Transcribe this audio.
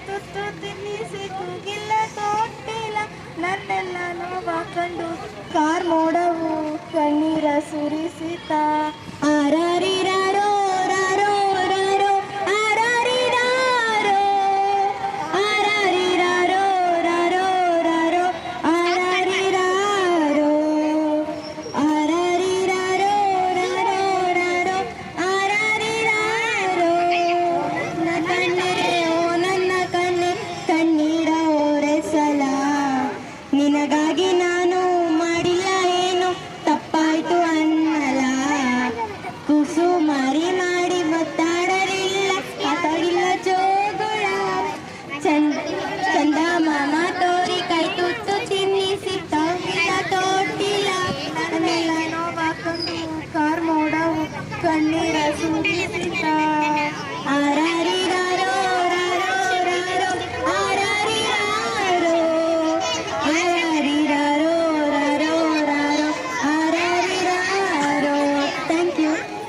ತುತ್ತು ತಿನ್ನಿಸಿ ಕೂಗಿಲ್ಲ ತೊಟ್ಟಿಲ್ಲ ನನ್ನೆಲ್ಲ ನೋವ ಕಂಡು ಕಾರ್ ಮೋಡವು ಕಣ್ಣೀರ ಸುರಿಸಿತ ಆರಾರಿರಾರೋ ರಾರೋ ರಾರೋ ಆರಾರಿರಾರೋ ಆರಾರಿರಾರೋ ರಾರೋ ರಾರೋ ಆರಾರಿರಾರೋ ಆರಾರಿರಾರೋ ರಾರೋ ರಾರೋ ಆರಾರಿರಾರೋ ನನ್ನ ಕಣ್ಣೀರೇ ಓ ನನ್ನ ಕಣ್ಣೀರ ಓರೆಸಲ ನಿನಗಾಗಿ ನಾನು ಮಾಡಿಲ್ಲ ಏನು ತಪ್ಪಾಯ್ತು ಅನ್ನಲ ಕುಸು ಮಾರಿ ಮಾಡಿ ಮಾತಾಡಲಿಲ್ಲ ಮಾತಾಡಿಲ್ಲ ಜೋಗುಳ ಚಂದ ಮಾಮ ತೋರಿ ಕೈ ತುತ್ತು ತಿನ್ನಿಸಿ ತೋಗಿಲ್ಲ ತೋಟಿಲ್ಲ ನನ್ನೆಲ್ಲ ನೋವ ಕಂಡು ಕಾರ್ ಮೋಡವು ಕಣ್ಣೀರ ಸುರಿಸಿತ